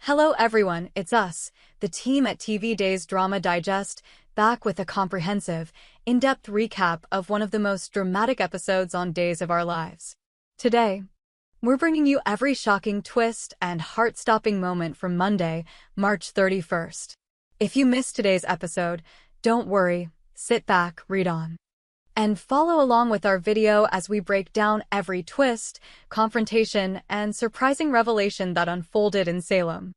Hello everyone, it's us, the team at TV Days Drama Digest, back with a comprehensive, in-depth recap of one of the most dramatic episodes on Days of Our Lives. Today, we're bringing you every shocking twist and heart-stopping moment from Monday, March 31st. If you missed today's episode, don't worry, sit back, read on, and follow along with our video as we break down every twist, confrontation, and surprising revelation that unfolded in Salem.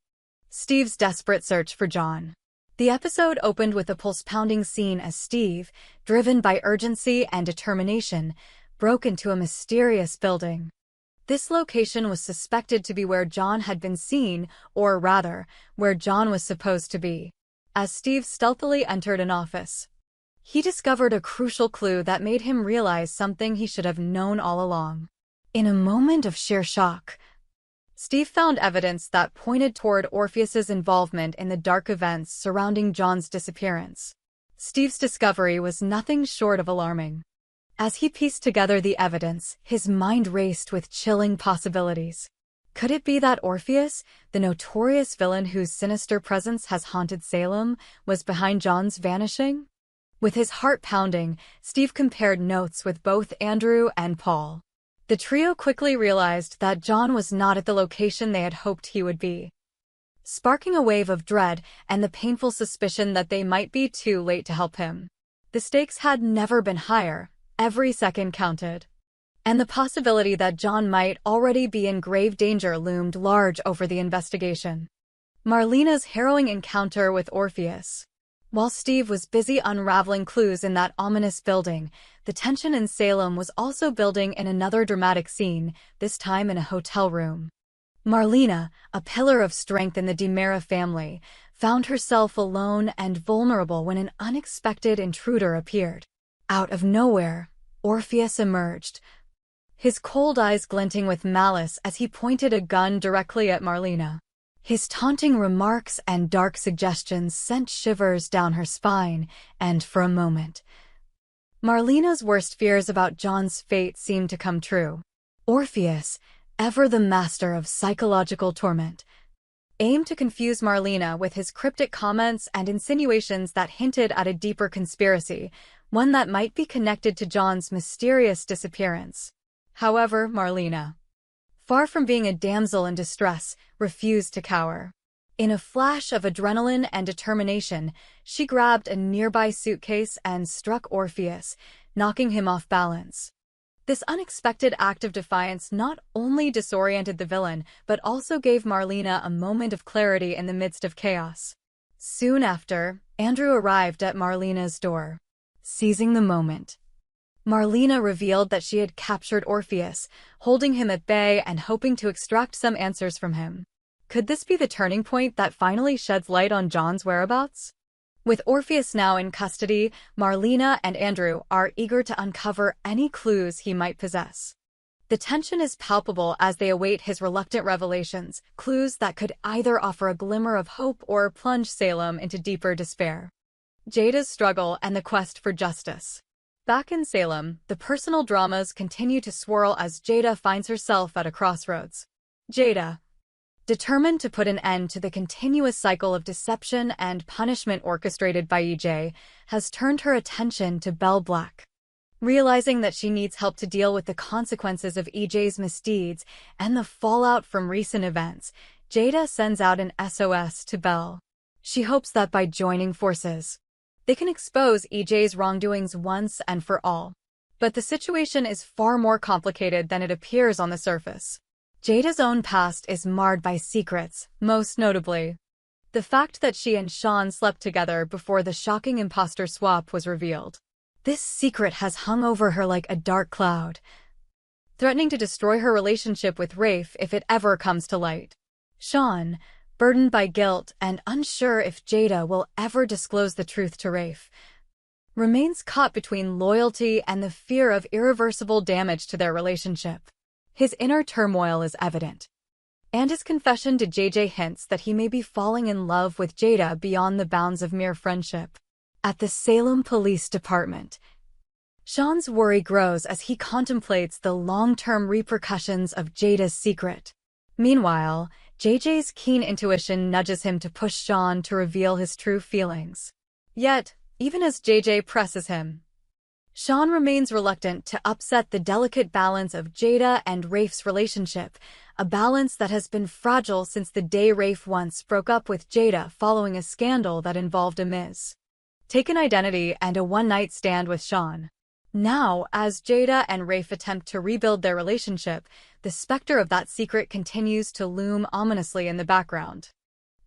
Steve's desperate search for John. The episode opened with a pulse-pounding scene as Steve, driven by urgency and determination, broke into a mysterious building. This location was suspected to be where John had been seen, or rather, where John was supposed to be. As Steve stealthily entered an office, he discovered a crucial clue that made him realize something he should have known all along. In a moment of sheer shock, Steve found evidence that pointed toward Orpheus's involvement in the dark events surrounding John's disappearance. Steve's discovery was nothing short of alarming. As he pieced together the evidence, his mind raced with chilling possibilities. Could it be that Orpheus, the notorious villain whose sinister presence has haunted Salem, was behind John's vanishing? With his heart pounding, Steve compared notes with both Andrew and Paul. The trio quickly realized that John was not at the location they had hoped he would be, sparking a wave of dread and the painful suspicion that they might be too late to help him. The stakes had never been higher, every second counted, and the possibility that John might already be in grave danger loomed large over the investigation. Marlena's harrowing encounter with Orpheus. While Steve was busy unraveling clues in that ominous building, the tension in Salem was also building in another dramatic scene, this time in a hotel room. Marlena, a pillar of strength in the DiMera family, found herself alone and vulnerable when an unexpected intruder appeared. Out of nowhere, Orpheus emerged, his cold eyes glinting with malice as he pointed a gun directly at Marlena. His taunting remarks and dark suggestions sent shivers down her spine, and for a moment, Marlena's worst fears about John's fate seemed to come true. Orpheus, ever the master of psychological torment, aimed to confuse Marlena with his cryptic comments and insinuations that hinted at a deeper conspiracy, one that might be connected to John's mysterious disappearance. However, Marlena, far from being a damsel in distress, refused to cower. In a flash of adrenaline and determination, she grabbed a nearby suitcase and struck Orpheus, knocking him off balance. This unexpected act of defiance not only disoriented the villain, but also gave Marlena a moment of clarity in the midst of chaos. Soon after, Andrew arrived at Marlena's door. Seizing the moment, Marlena revealed that she had captured Orpheus, holding him at bay and hoping to extract some answers from him. Could this be the turning point that finally sheds light on John's whereabouts? With Orpheus now in custody, Marlena and Andrew are eager to uncover any clues he might possess. The tension is palpable as they await his reluctant revelations, clues that could either offer a glimmer of hope or plunge Salem into deeper despair. Jada's struggle and the quest for justice. Back in Salem, the personal dramas continue to swirl as Jada finds herself at a crossroads. Jada, determined to put an end to the continuous cycle of deception and punishment orchestrated by EJ, has turned her attention to Belle Black. Realizing that she needs help to deal with the consequences of EJ's misdeeds and the fallout from recent events, Jada sends out an SOS to Belle. She hopes that by joining forces, they can expose EJ's wrongdoings once and for all. But the situation is far more complicated than it appears on the surface. Jada's own past is marred by secrets, most notably the fact that she and Sean slept together before the shocking imposter swap was revealed. This secret has hung over her like a dark cloud, threatening to destroy her relationship with Rafe if it ever comes to light. Sean, burdened by guilt and unsure if Jada will ever disclose the truth to Rafe, remains caught between loyalty and the fear of irreversible damage to their relationship. His inner turmoil is evident, and his confession to JJ hints that he may be falling in love with Jada beyond the bounds of mere friendship. At the Salem Police Department, Sean's worry grows as he contemplates the long-term repercussions of Jada's secret. Meanwhile, JJ's keen intuition nudges him to push Sean to reveal his true feelings. Yet, even as JJ presses him, Sean remains reluctant to upset the delicate balance of Jada and Rafe's relationship, a balance that has been fragile since the day Rafe once broke up with Jada following a scandal that involved a mistaken identity and a one-night stand with Sean. Now, as Jada and Rafe attempt to rebuild their relationship, the specter of that secret continues to loom ominously in the background.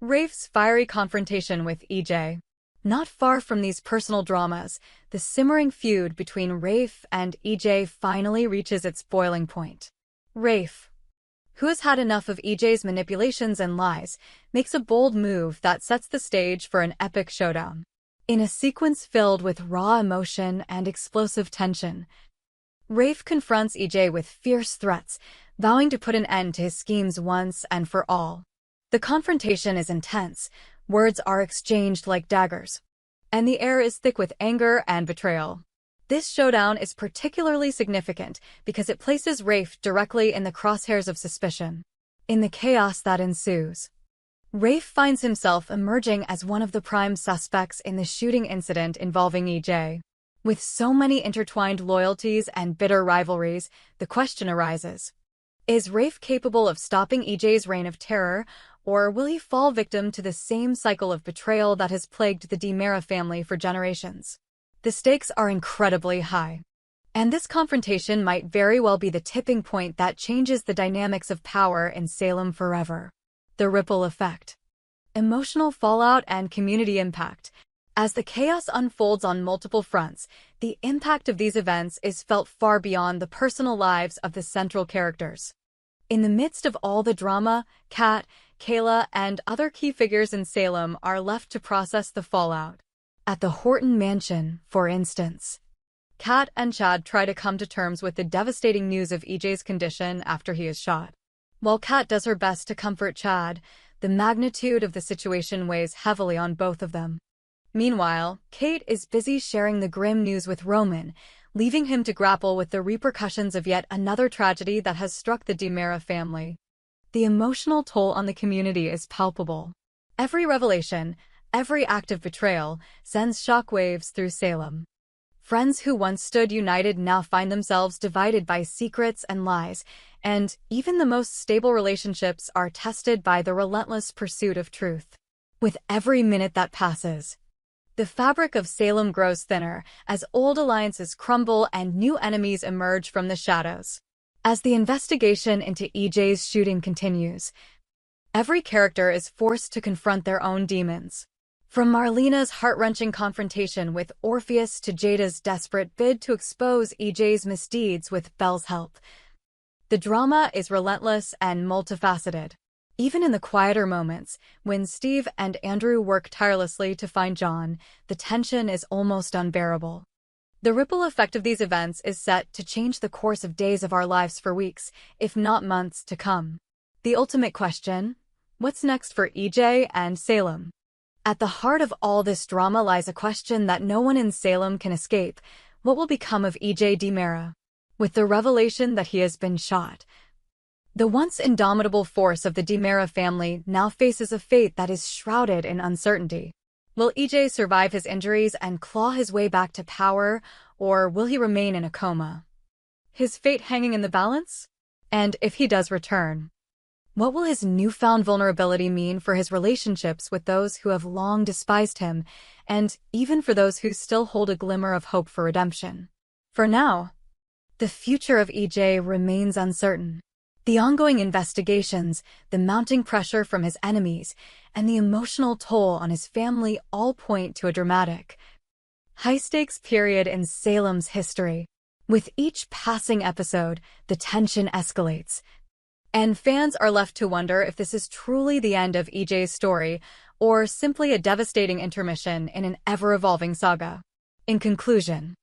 Rafe's fiery confrontation with EJ. Not far from these personal dramas, the simmering feud between Rafe and EJ finally reaches its boiling point. Rafe, who has had enough of EJ's manipulations and lies, makes a bold move that sets the stage for an epic showdown. In a sequence filled with raw emotion and explosive tension, Rafe confronts EJ with fierce threats, vowing to put an end to his schemes once and for all. The confrontation is intense, words are exchanged like daggers, and the air is thick with anger and betrayal. This showdown is particularly significant because it places Rafe directly in the crosshairs of suspicion. In the chaos that ensues, Rafe finds himself emerging as one of the prime suspects in the shooting incident involving EJ. With so many intertwined loyalties and bitter rivalries, the question arises: is Rafe capable of stopping EJ's reign of terror, or will he fall victim to the same cycle of betrayal that has plagued the DiMera family for generations? The stakes are incredibly high, and this confrontation might very well be the tipping point that changes the dynamics of power in Salem forever. The ripple effect, emotional fallout, and community impact. As the chaos unfolds on multiple fronts, the impact of these events is felt far beyond the personal lives of the central characters. In the midst of all the drama, Kat, Kayla, and other key figures in Salem are left to process the fallout. At the Horton mansion, for instance, Kat and Chad try to come to terms with the devastating news of EJ's condition after he is shot. While Kat does her best to comfort Chad, the magnitude of the situation weighs heavily on both of them. Meanwhile, Kate is busy sharing the grim news with Roman, leaving him to grapple with the repercussions of yet another tragedy that has struck the DiMera family. The emotional toll on the community is palpable. Every revelation, every act of betrayal, sends shockwaves through Salem. Friends who once stood united now find themselves divided by secrets and lies, and even the most stable relationships are tested by the relentless pursuit of truth. With every minute that passes, the fabric of Salem grows thinner as old alliances crumble and new enemies emerge from the shadows. As the investigation into EJ's shooting continues, every character is forced to confront their own demons. From Marlena's heart-wrenching confrontation with Orpheus to Jada's desperate bid to expose EJ's misdeeds with Belle's help, the drama is relentless and multifaceted. Even in the quieter moments, when Steve and Andrew work tirelessly to find John, the tension is almost unbearable. The ripple effect of these events is set to change the course of days of our lives for weeks, if not months, to come. The ultimate question: what's next for EJ and Salem? At the heart of all this drama lies a question that no one in Salem can escape: what will become of EJ DiMera? With the revelation that he has been shot, the once indomitable force of the DiMera family now faces a fate that is shrouded in uncertainty. Will EJ survive his injuries and claw his way back to power, or will he remain in a coma, his fate hanging in the balance? And if he does return, what will his newfound vulnerability mean for his relationships with those who have long despised him, and even for those who still hold a glimmer of hope for redemption? For now, the future of EJ remains uncertain. The ongoing investigations, the mounting pressure from his enemies, and the emotional toll on his family all point to a dramatic, high-stakes period in Salem's history. With each passing episode, the tension escalates, and fans are left to wonder if this is truly the end of EJ's story, or simply a devastating intermission in an ever-evolving saga. In conclusion,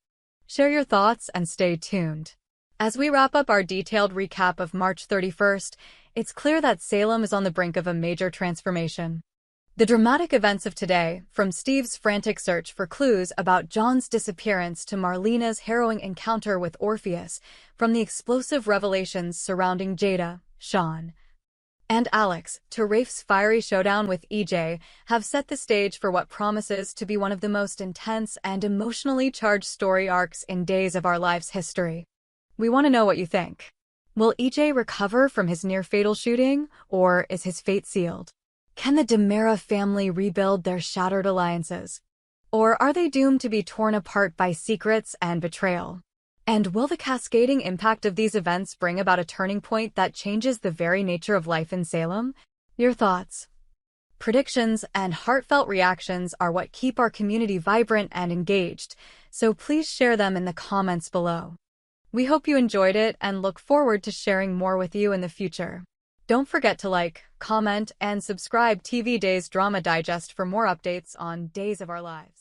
share your thoughts and stay tuned. As we wrap up our detailed recap of March 31st, it's clear that Salem is on the brink of a major transformation. The dramatic events of today, from Steve's frantic search for clues about John's disappearance to Marlena's harrowing encounter with Orpheus, from the explosive revelations surrounding Jada, Sean, and Alex, to Rafe's fiery showdown with EJ, have set the stage for what promises to be one of the most intense and emotionally charged story arcs in Days of Our Lives history. We want to know what you think. Will EJ recover from his near-fatal shooting, or is his fate sealed? Can the DiMera family rebuild their shattered alliances? Or are they doomed to be torn apart by secrets and betrayal? And will the cascading impact of these events bring about a turning point that changes the very nature of life in Salem? Your thoughts, predictions, and heartfelt reactions are what keep our community vibrant and engaged, so please share them in the comments below. We hope you enjoyed it and look forward to sharing more with you in the future. Don't forget to like, comment, and subscribe TV Days Drama Digest for more updates on Days of Our Lives.